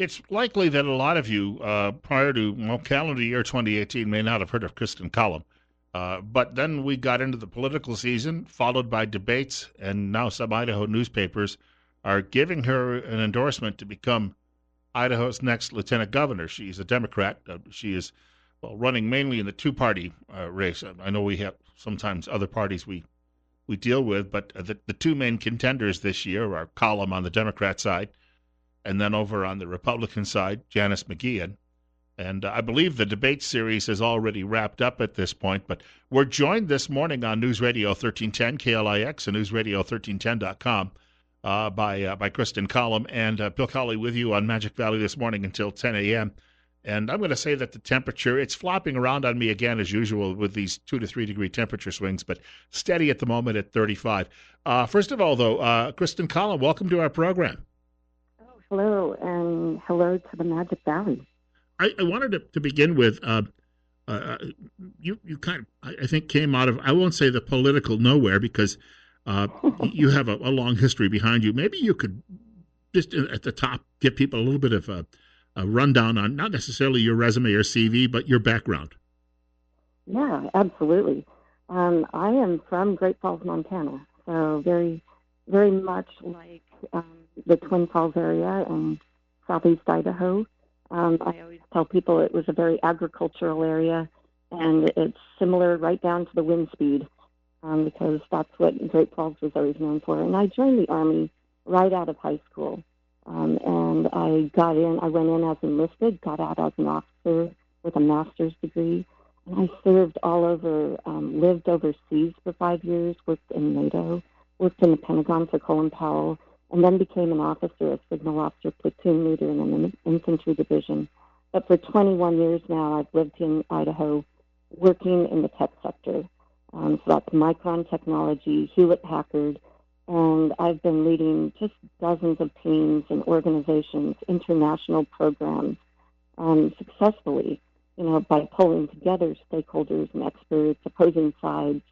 It's likely that a lot of you, prior to calendar year 2018, may not have heard of Kristin Collum. But then we got into the political season, followed by debates, and now some Idaho newspapers are giving her an endorsement to become Idaho's next lieutenant governor. She's a Democrat. She is running mainly in the two-party race. I know we have sometimes other parties we deal with, but the two main contenders this year are Collum on the Democrat side, and then over on the Republican side, Janice McGeehan. And I believe the debate series has already wrapped up at this point, but we're joined this morning on News Radio 1310, KLIX, and newsradio1310.com by Kristin Collum and Bill Colley with you on Magic Valley this morning until 10 a.m. And I'm going to say that the temperature, it's flopping around on me again as usual with these 2 to 3 degree temperature swings, but steady at the moment at 35. First of all, though, Kristin Collum, welcome to our program. Hello, and hello to the Magic Valley. I wanted to begin with, you kind of, I think, came out of, I won't say the political nowhere because you have a long history behind you. Maybe you could just at the top give people a little bit of a rundown on not necessarily your resume or CV, but your background. Yeah, absolutely. I am from Great Falls, Montana, so very, very much like the Twin Falls area and southeast Idaho. I always tell people it was a very agricultural area, and it's similar right down to the wind speed because that's what Great Falls was always known for. And I joined the Army right out of high school, and I went in as enlisted, got out as an officer with a master's degree, and I served all over, lived overseas for 5 years, worked in NATO, worked in the Pentagon for Colin Powell, and then became an officer, a signal officer, platoon leader in an infantry division. But for 21 years now, I've lived in Idaho, working in the tech sector. So that's Micron Technology, Hewlett-Packard, and I've been leading just dozens of teams and organizations, international programs, successfully, by pulling together stakeholders and experts, opposing sides,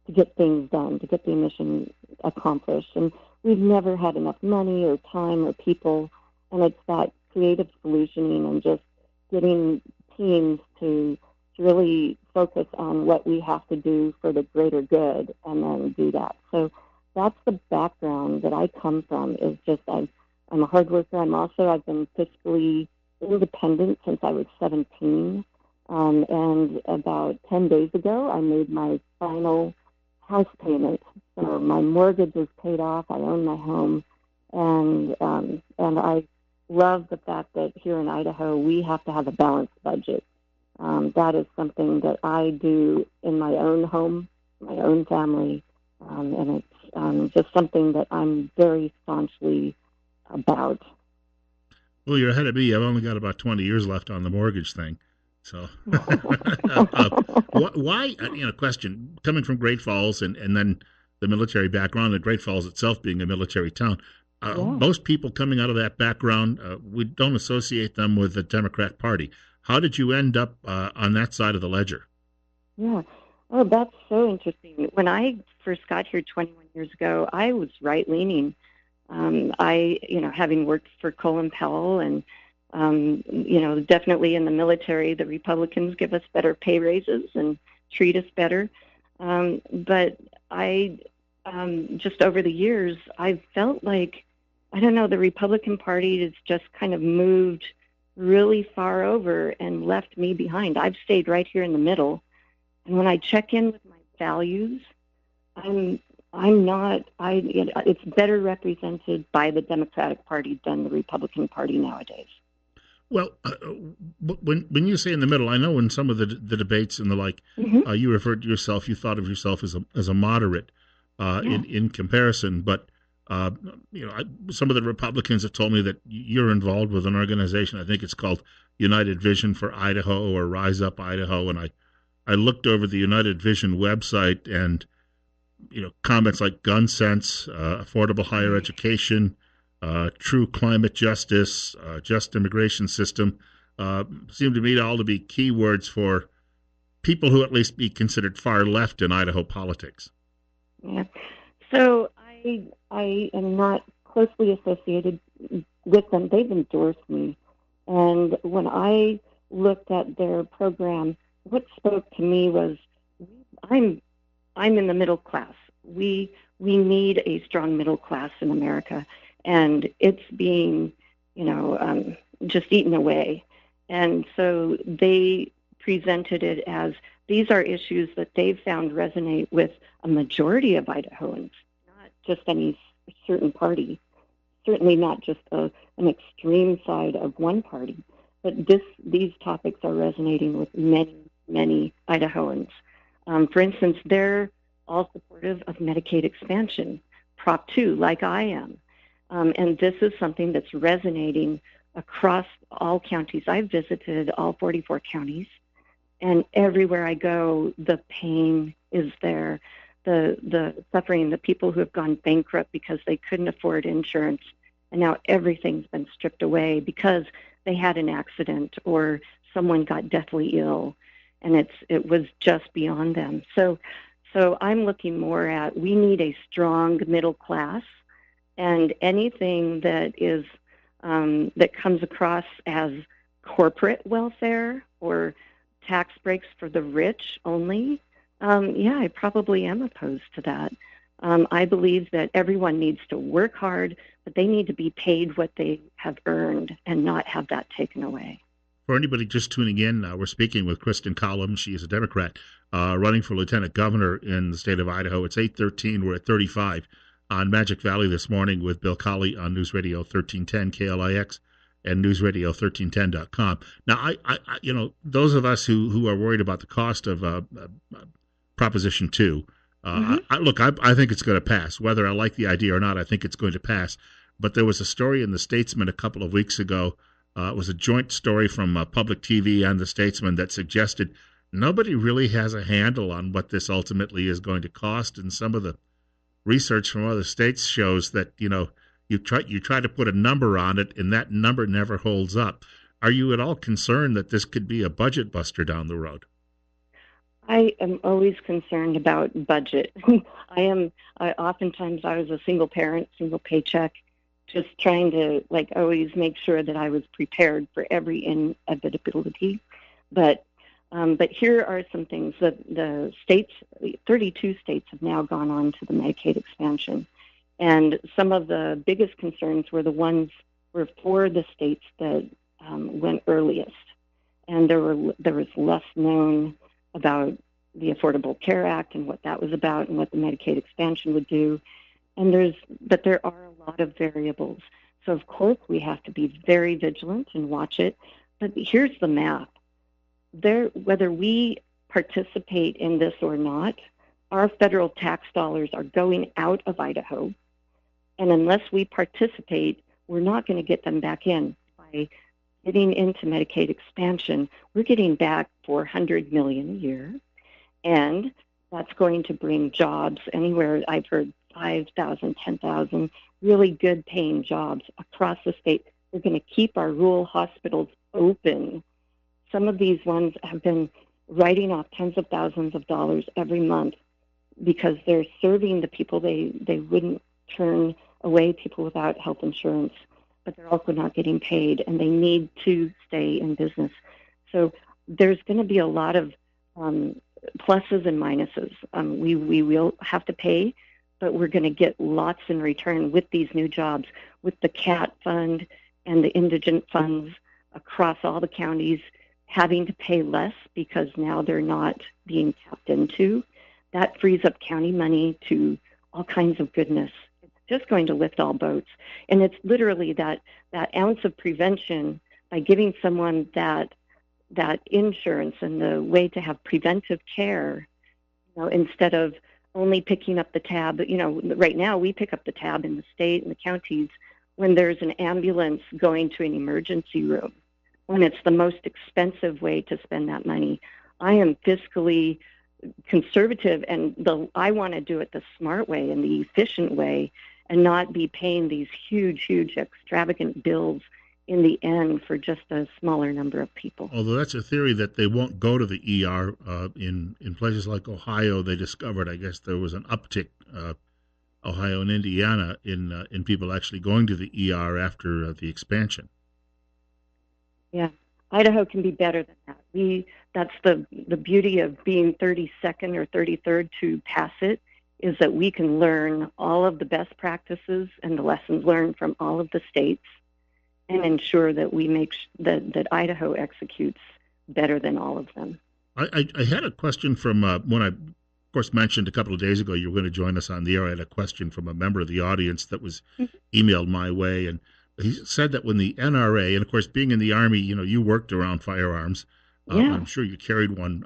to get things done, to get the mission accomplished. And we've never had enough money or time or people, and it's that creative solutioning and just getting teams to really focus on what we have to do for the greater good and then do that. So that's the background that I come from, is just I'm a hard worker. I've been fiscally independent since I was 17. And about 10 days ago, I made my final house payment. So my mortgage is paid off. I own my home, and I love the fact that here in Idaho we have to have a balanced budget. That is something that I do in my own home, my own family, and it's just something that I'm very staunchly about. Well, you're ahead of me. I've only got about 20 years left on the mortgage thing. So, why? Question coming from Great Falls and then the military background, and Great Falls itself being a military town. Most people coming out of that background, we don't associate them with the Democrat Party. How did you end up on that side of the ledger? Yeah. Oh, that's so interesting. When I first got here 21 years ago, I was right-leaning. Having worked for Colin Powell and definitely in the military, the Republicans give us better pay raises and treat us better. But I, just over the years, I've felt like, the Republican Party has just kind of moved really far over and left me behind. I've stayed right here in the middle. And when I check in with my values, it's better represented by the Democratic Party than the Republican Party nowadays. Well, when you say in the middle, I know in some of the debates and the like, you referred to yourself, you thought of yourself as a moderate in comparison. But some of the Republicans have told me that you're involved with an organization. I think it's called United Vision for Idaho or Rise Up Idaho. And I looked over the United Vision website, and comments like gun sense, affordable higher education, true climate justice, just immigration system, seem to me all to be keywords for people who at least be considered far left in Idaho politics. Yeah. So I am not closely associated with them. They've endorsed me And when I looked at their program, what spoke to me was I'm I'm in the middle class. We need a strong middle class in America, and it's being, you know, just eaten away. And so they presented it as these are issues that they've found resonate with a majority of Idahoans, not just any certain party, certainly not just an extreme side of one party, but these topics are resonating with many Idahoans. For instance, they're all supportive of Medicaid expansion, Prop 2, like I am. And this is something that's resonating across all counties. I've visited all 44 counties, and everywhere I go, the pain is there, the suffering, the people who have gone bankrupt because they couldn't afford insurance, and now everything's been stripped away because they had an accident or someone got deathly ill, and it was just beyond them. So I'm looking more at we need a strong middle class, and anything that is that comes across as corporate welfare or tax breaks for the rich only, yeah, I probably am opposed to that. I believe that everyone needs to work hard, but they need to be paid what they have earned and not have that taken away. For anybody just tuning in, we're speaking with Kristin Collum. She is a Democrat running for lieutenant governor in the state of Idaho. It's 8:13. We're at 35 on Magic Valley this morning with Bill Colley on News Radio 1310 KLIX and newsradio1310.com. Now, I those of us who are worried about the cost of Proposition 2, I think it's going to pass. Whether I like the idea or not, I think it's going to pass. But there was a story in the Statesman a couple of weeks ago. It was a joint story from Public TV and the Statesman that suggested nobody really has a handle on what this ultimately is going to cost. And some of the research from other states shows that, you try to put a number on it, and that number never holds up. Are you at all concerned that this could be a budget buster down the road? I am always concerned about budget. Oftentimes I was a single parent, single paycheck, just trying to always make sure that I was prepared for every inevitability. But here are some things that the states, 32 states have now gone on to the Medicaid expansion. And some of the biggest concerns were for the states that went earliest. And there was less known about the Affordable Care Act and what that was about and what the Medicaid expansion would do. But there are a lot of variables. So of course we have to be very vigilant and watch it. But here's the math. Whether we participate in this or not, our federal tax dollars are going out of Idaho. And unless we participate, we're not going to get them back in. By getting into Medicaid expansion, we're getting back $400 million a year. And that's going to bring jobs anywhere. I've heard 5,000, 10,000 really good paying jobs across the state. We're going to keep our rural hospitals open. Some of these ones have been writing off tens of thousands of dollars every month because they're serving the people they wouldn't turn away, people without health insurance, but they're also not getting paid, and they need to stay in business. So there's going to be a lot of pluses and minuses. We will have to pay, but we're going to get lots in return with these new jobs, with the CAT fund and the indigent funds across all the counties having to pay less because now they're not being tapped into. That frees up county money to all kinds of goodness. It's just going to lift all boats. And it's literally that ounce of prevention by giving someone that insurance and the way to have preventive care, instead of only picking up the tab. Right now we pick up the tab in the state and the counties when there's an ambulance going to an emergency room, when it's the most expensive way to spend that money. I am fiscally conservative, and I want to do it the smart way and the efficient way and not be paying these huge, extravagant bills in the end for just a smaller number of people. Although that's a theory that they won't go to the ER. In places like Ohio, they discovered, I guess, there was an uptick, Ohio and Indiana, in people actually going to the ER after the expansion. Yeah. Idaho can be better than that. That's the beauty of being 32nd or 33rd to pass it, is that we can learn all of the best practices and the lessons learned from all of the states and ensure that we make that Idaho executes better than all of them. I had a question from when I, of course, mentioned a couple of days ago you were going to join us on the air. I had a question from a member of the audience that was emailed my way, and he said that when the NRA, and of course, being in the Army, you worked around firearms. Yeah. I'm sure you carried one,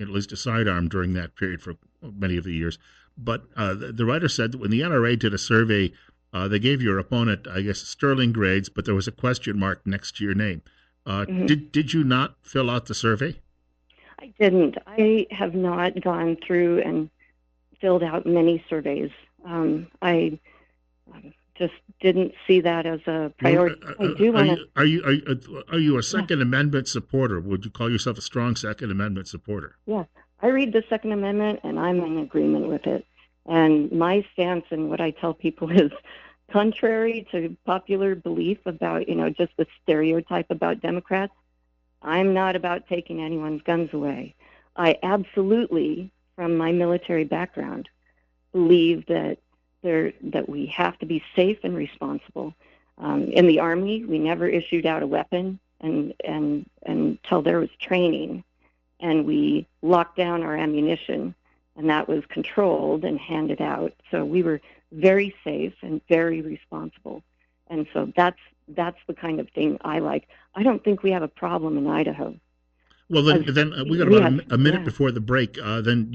at least a sidearm during that period for many of the years. But the writer said that when the NRA did a survey, they gave your opponent, I guess, sterling grades, but there was a question mark next to your name. Did you not fill out the survey? I didn't. I have not gone through and filled out many surveys. I just didn't see that as a priority. I do want to. Are you a Second Amendment supporter? Would you call yourself a strong Second Amendment supporter? Yeah, I read the Second Amendment and I'm in agreement with it. And my stance and what I tell people is, contrary to popular belief about, just the stereotype about Democrats, I'm not about taking anyone's guns away. I absolutely, from my military background, believe that we have to be safe and responsible. In the Army, we never issued out a weapon until there was training, and we locked down our ammunition, and that was controlled and handed out. So we were very safe and very responsible, and so that's the kind of thing I like. I don't think we have a problem in Idaho. Well, then we got about a minute before the break. Then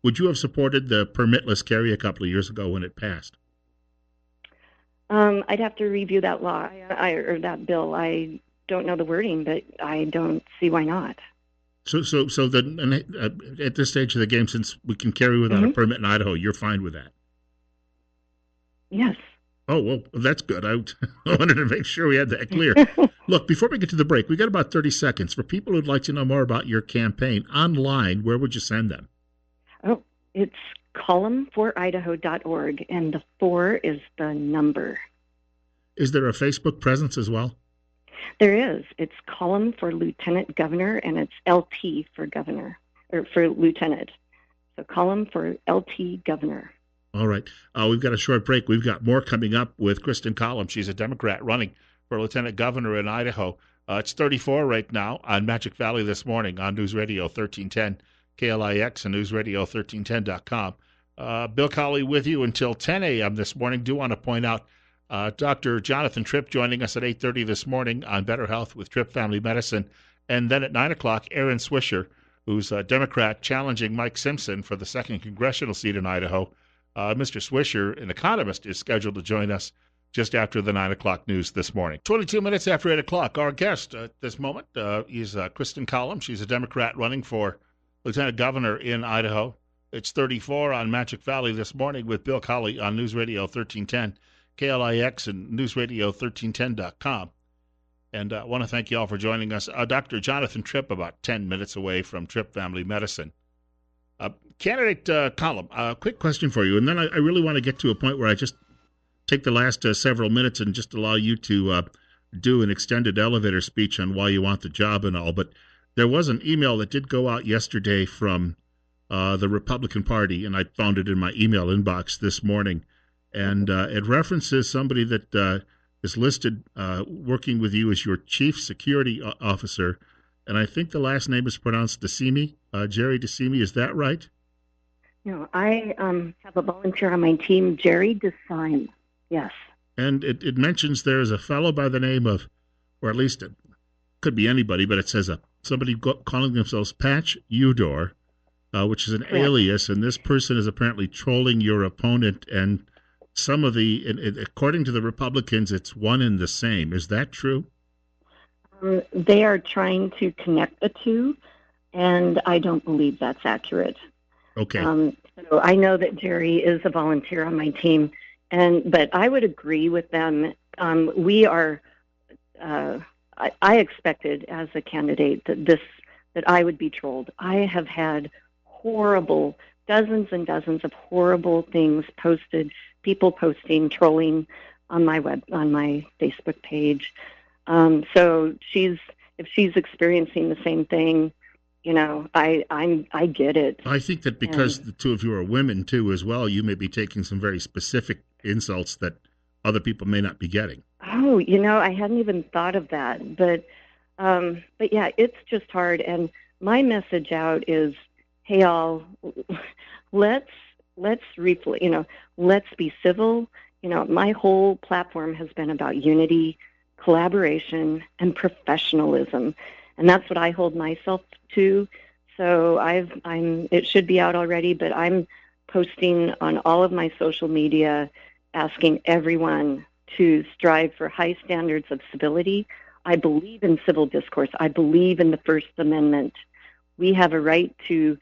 would you have supported the permitless carry a couple of years ago when it passed? I'd have to review that law or that bill. I don't know the wording, but I don't see why not. So then at this stage of the game, since we can carry without a permit in Idaho, you're fine with that? Yes. Oh, well, that's good. I wanted to make sure we had that clear. Look, before we get to the break, we got about 30 seconds. For people who'd like to know more about your campaign online, where would you send them? Oh, it's columnforidaho.org, and the 4 is the number. Is there a Facebook presence as well? There is. It's Collum for Lieutenant Governor, and it's LT for Governor, or for Lieutenant. So Collum for LT Governor. All right. We've got a short break. We've got more coming up with Kristin Collum. She's a Democrat running for Lieutenant Governor in Idaho. It's 34 right now on Magic Valley this morning on News Radio 1310, KLIX, and newsradio1310.com. Bill Colley with you until 10 a.m. this morning. Do want to point out Dr. Jonathan Tripp joining us at 8:30 this morning on Better Health with Tripp Family Medicine. And then at 9 o'clock, Aaron Swisher, who's a Democrat challenging Mike Simpson for the 2nd congressional seat in Idaho. Mr. Swisher, an economist, is scheduled to join us just after the 9 o'clock news this morning. 22 minutes after 8 o'clock. Our guest at this moment is Kristin Collum. She's a Democrat running for Lieutenant Governor in Idaho. It's 34 on Magic Valley this morning with Bill Colley on News Radio 1310, KLIX, and newsradio1310.com. And I want to thank you all for joining us. Dr. Jonathan Tripp, about 10 minutes away from Tripp Family Medicine. Candidate Collum, quick question for you, and then I really want to get to a point where I just take the last several minutes and just allow you to do an extended elevator speech on why you want the job and all. But there was an email that did go out yesterday from the Republican Party, and I found it in my email inbox this morning, and it references somebody that is listed working with you as your chief security officer, and I think the last name is pronounced DeSimi, Jerry DeSimi. Is that right? No, I have a volunteer on my team, Jerry DeSime. Yes. And it mentions there's a fellow by the name of, or at least it could be anybody, but it says somebody calling themselves Patch Udor, which is an alias, and this person is apparently trolling your opponent, and some of according to the Republicans, it's one and the same. Is that true? They are trying to connect the two, and I don't believe that's accurate. Okay. So I know that Jerry is a volunteer on my team, but I would agree with them. We are. I expected as a candidate that I would be trolled. I have had dozens and dozens of horrible things posted, people posting, trolling on my Facebook page. So she's experiencing the same thing, I get it. I think that because the two of you are women too, as well, you may be taking some very specific insults that other people may not be getting. Oh, I hadn't even thought of that, but yeah, it's just hard. And my message out is, hey, all, let's let's be civil. My whole platform has been about unity, collaboration, and professionalism, and that's what I hold myself to. So it should be out already, but I'm posting on all of my social media, asking everyone to strive for high standards of civility. I believe in civil discourse. I believe in the First Amendment. We have a right to,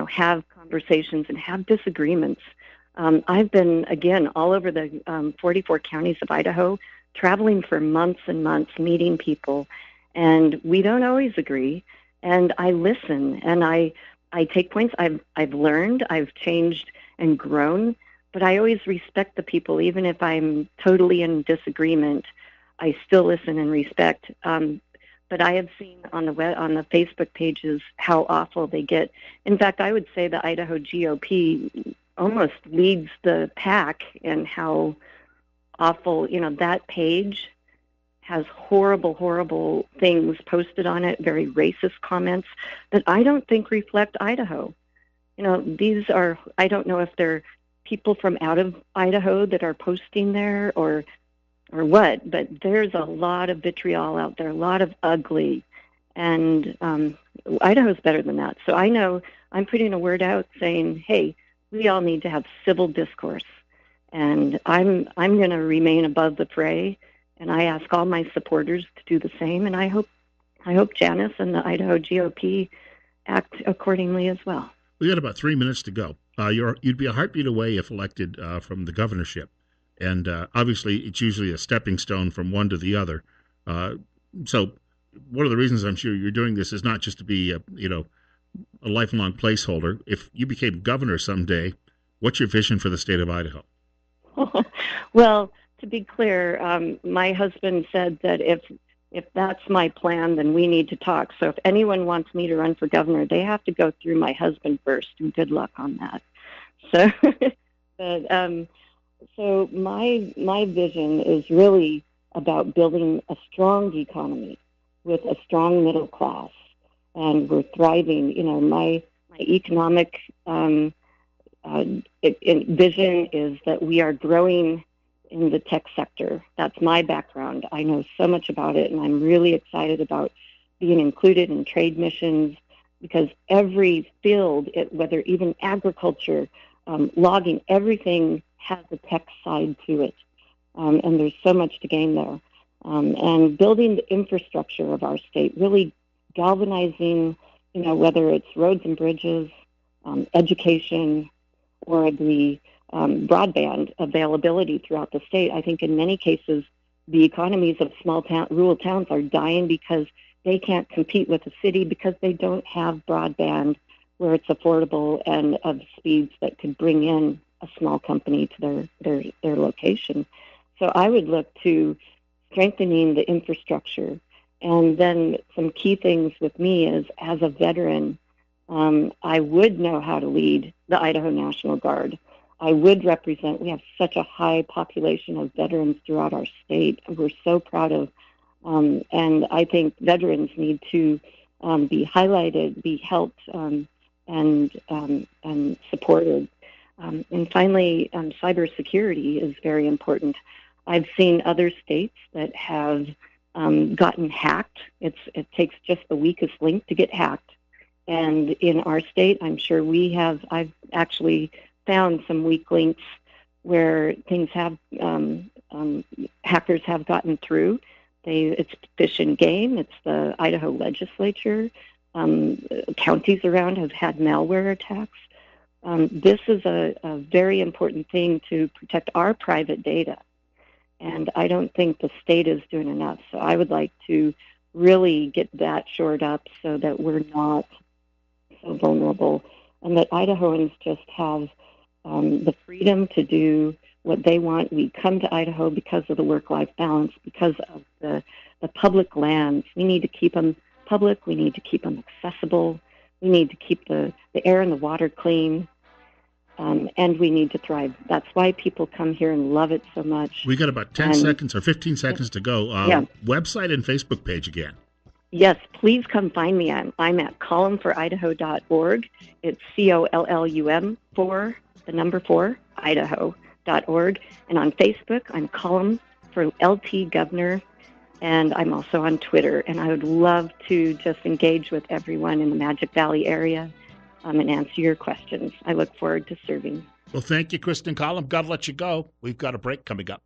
have conversations and have disagreements. I've been, again, all over the 44 counties of Idaho, traveling for months and months, meeting people, and we don't always agree. And I listen, and I take points. I've learned, I've changed and grown, but I always respect the people, even if I'm totally in disagreement. I still listen and respect. But I have seen on the Facebook pages how awful they get. In fact, I would say the Idaho GOP almost leads the pack in how awful. That page has horrible, horrible things posted on it, very racist comments that I don't think reflect Idaho. These are, I don't know if they're people from out of Idaho that are posting there or what, but there's a lot of vitriol out there, a lot of ugly, and Idaho's better than that. So I know I'm putting a word out saying, hey, we all need to have civil discourse, and I'm going to remain above the fray, and I ask all my supporters to do the same, and I hope Janice and the Idaho GOP act accordingly as well. We got about 3 minutes to go. You'd be a heartbeat away if elected from the governorship. And obviously, it's usually a stepping stone from one to the other. So one of the reasons I'm sure you're doing this is not just to be, a lifelong placeholder. If you became governor someday, what's your vision for the state of Idaho? Well, to be clear, my husband said that if that's my plan, then we need to talk. So if anyone wants me to run for governor, they have to go through my husband first, and good luck on that. So, but so my vision is really about building a strong economy with a strong middle class, and we're thriving. My economic vision is that we are growing in the tech sector. That's my background. I know so much about it, and I'm really excited about being included in trade missions, because every field, whether even agriculture, logging, everything has a tech side to it, and there's so much to gain there. And building the infrastructure of our state, really galvanizing, whether it's roads and bridges, education, or the broadband availability throughout the state. I think in many cases, the economies of rural towns are dying because they can't compete with the city because they don't have broadband where it's affordable and of speeds that could bring in a small company to their location. So I would look to strengthening the infrastructure. And then some key things with me is, as a veteran, I would know how to lead the Idaho National Guard. I would represent, we have such a high population of veterans throughout our state. We're so proud of, and I think veterans need to be highlighted, be helped, and supported. And finally, cybersecurity is very important. I've seen other states that have gotten hacked. It takes just the weakest link to get hacked. And in our state, I'm sure I've actually found some weak links where things have, hackers have gotten through. It's Fish and Game, it's the Idaho legislature. Counties around have had malware attacks. This is a very important thing to protect our private data. And I don't think the state is doing enough. So I would like to really get that shored up so that we're not so vulnerable, and that Idahoans just have the freedom to do what they want. We come to Idaho because of the work-life balance, because of the the public lands. We need to keep them public. We need to keep them accessible. We need to keep the air and the water clean. And we need to thrive. That's why people come here and love it so much. We got about 10 seconds or 15 seconds to go. Website and Facebook page again. Yes, please come find me. I'm at columnforidaho.org. It's COLLUM for Idaho.org. And on Facebook, I'm Collum for LT Governor. And I'm also on Twitter. And I would love to just engage with everyone in the Magic Valley area and answer your questions. I look forward to serving. Well, thank you, Kristin Collum. Got to let you go. We've got a break coming up.